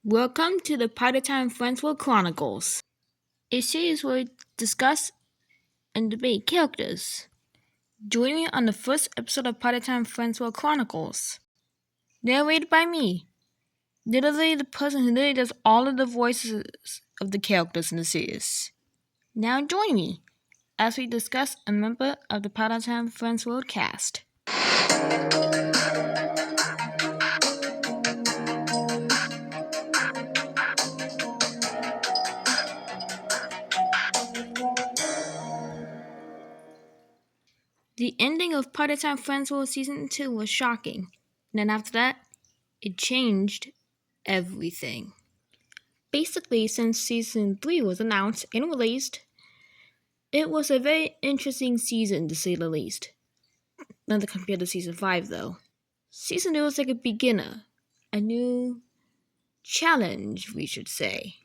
Welcome to the Part Time Friendsworld Chronicles, a series where we discuss and debate characters. Join me on the first episode of Part Time Friendsworld Chronicles, narrated by me, literally the person who literally does all of the voices of the characters in the series. Now join me as we discuss a member of the Part Time Friendsworld cast. The ending of Part-Time Friendsworld Season 2 was shocking, and then after that, it changed everything. Basically, since Season 3 was announced and released, it was a very interesting season to say the least. Not to compare to Season 5 though. Season 2 was like a beginner, a new challenge, we should say.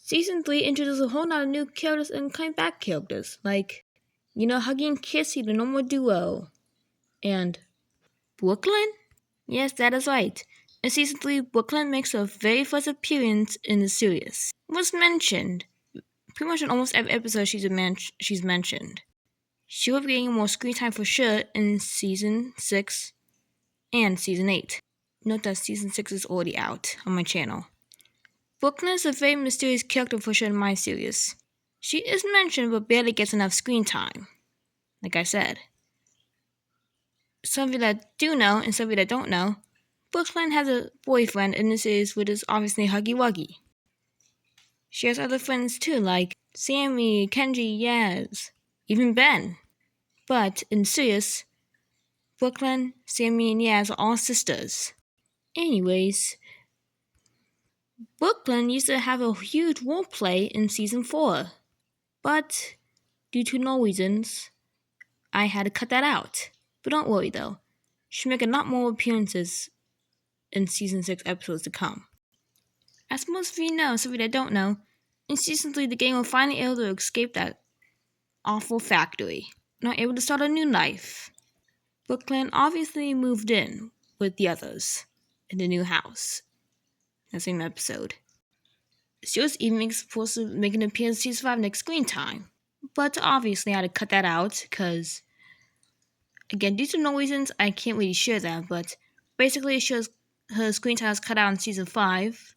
Season 3 introduced a whole lot of new characters and came back characters, like, Huggy and Kissy, the normal duo, and Brooklyn? Yes, that is right. In Season 3, Brooklyn makes her very first appearance in the series. Was mentioned. Pretty much in almost every episode she's mentioned. She will be getting more screen time for sure in Season 6 and Season 8. Note that Season 6 is already out on my channel. Brooklyn is a very mysterious character for sure in my series. She is mentioned but barely gets enough screen time. Like I said. Some of you that do know and some of you that don't know, Brooklyn has a boyfriend in the series which is obviously Huggy Wuggy. She has other friends too, like Sammy, Kenji, Yaz, even Ben. But in the series, Brooklyn, Sammy, and Yaz are all sisters. Anyways, Brooklyn used to have a huge role play in Season 4. But due to no reasons, I had to cut that out. But don't worry though, she'll make a lot more appearances in Season 6 episodes to come. As most of you know, some of you that don't know, in Season 3 the gang will finally able to escape that awful factory, and are able to start a new life. Brooklyn obviously moved in with the others in the new house. That same episode. She was even supposed to make an appearance in Season 5 next screen time. But obviously I had to cut that out because, again, due to no reasons, I can't really share that, but basically it shows her screen time was cut out in Season 5,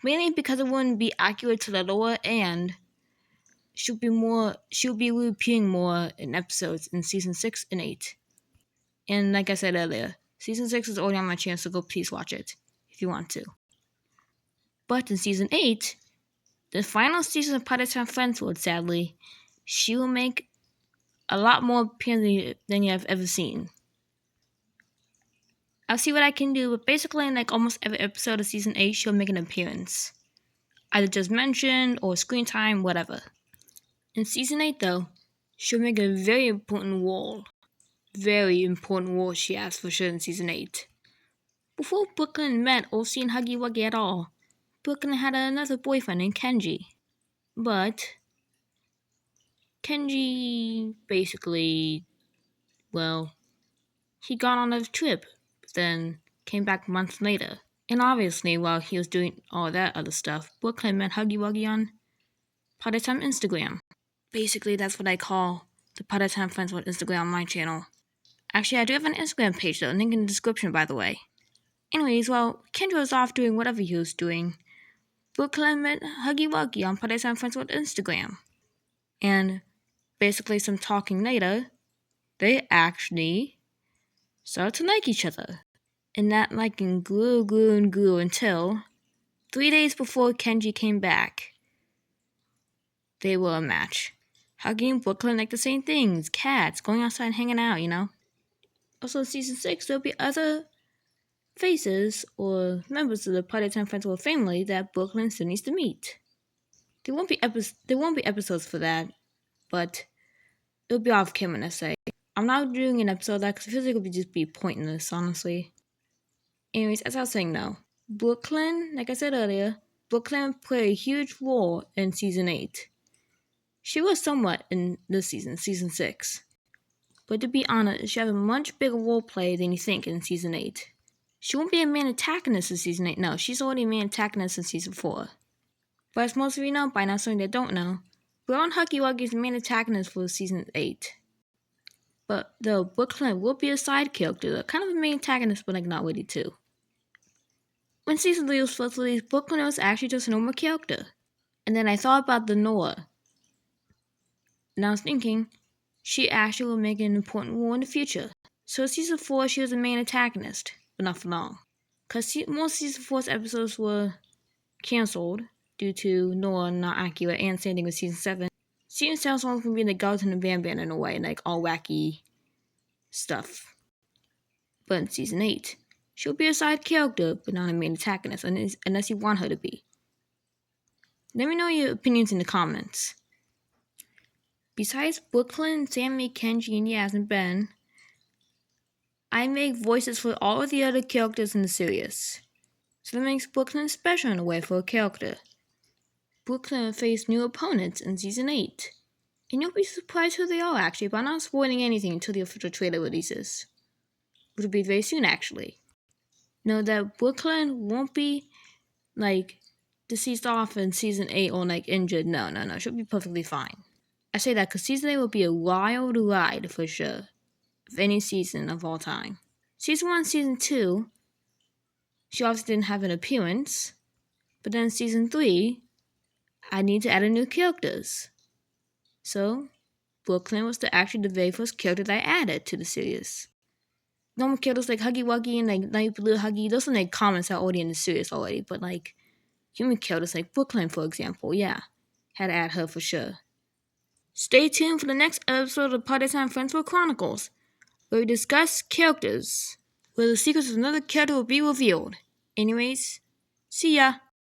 mainly because it wouldn't be accurate to the lore, and she'll be reappearing more in episodes in Season 6 and 8. And like I said earlier, Season 6 is already on my channel, so go please watch it if you want to. But in Season 8, the final season of Part-Time Friendsworld, sadly, she will make a lot more appearances than you have ever seen. I'll see what I can do, but basically in like almost every episode of Season 8, she'll make an appearance. Either just mentioned or screen time, whatever. In Season 8 though, she'll make a very important role. Very important role she has for sure in Season 8. Before Brooklyn met or seen Huggy Wuggy at all, Brooklyn had another boyfriend named Kenji. But Kenji basically, he got on a trip, then came back months later. And obviously, while he was doing all that other stuff, Brooklyn met Huggy Wuggy on Part-Time Instagram. Basically, that's what I call the Part-Time Friends with Instagram on my channel. Actually, I do have an Instagram page though, link in the description by the way. Anyways, while Kendra was off doing whatever he was doing, Brooklyn met Huggy Wuggy on Part-Time Friends with Instagram. And basically some talking later, they actually started to like each other. And that liking grew until 3 days before Kenji came back. They were a match. Huggy and Brooklyn like the same things, cats, going outside and hanging out, Also in Season 6, there'll be other faces or members of the Part-Time Friendsworld family that Brooklyn still needs to meet. There won't be episodes for that, but it'll be off camera, I say. I'm not doing an episode of that because I feel like it would just be pointless, honestly. Anyways, as I was saying though, Brooklyn, like I said earlier, Brooklyn played a huge role in Season 8. She was somewhat in this season, Season 6. But to be honest, she has a much bigger role play than you think in Season 8. She won't be a main antagonist in season 8. No, she's already a main antagonist in season 4. But as most of you know by now, something they don't know, Brown Huggy Wuggy is the main antagonist for season 8. But though Brooklyn will be a side character, kind of a main antagonist, but not really too. When season 3 was supposed to release, Brooklyn was actually just a normal character. And then I thought about the Noah. And I was thinking, she actually will make an important role in the future. So in season 4, she was the main antagonist, but not for long. Because most season 4's episodes were cancelled due to Noah not accurate, and same thing with season 7. Season 7 was going to be the Galton and Banban in a way, all wacky stuff. But in season 8, she'll be a side character, but not a main antagonist, unless you want her to be. Let me know your opinions in the comments. Besides Brooklyn, Sammy, Kenji, and Yaz and Ben, I make voices for all of the other characters in the series. So that makes Brooklyn special in a way for a character. Brooklyn will face new opponents in season 8. And you'll be surprised who they are actually, but I'm not spoiling anything until the official trailer releases. Which will be very soon actually. Know that Brooklyn won't be deceased off in season 8 or injured. No. She'll be perfectly fine. I say that because season 8 will be a wild ride for sure. Of any season of all time. Season 1 and season 2, she obviously didn't have an appearance. But then season 3, I need to add in new characters. So, Brooklyn was actually the very first character that I added to the series. Normal characters like Huggy Wuggy and Night Blue Huggy, those are comments that are already in the series already. But human characters like Brooklyn, for example, yeah, had to add her for sure. Stay tuned for the next episode of Banban Chronicles, where we discuss characters, where the secrets of another character will be revealed. Anyways, see ya!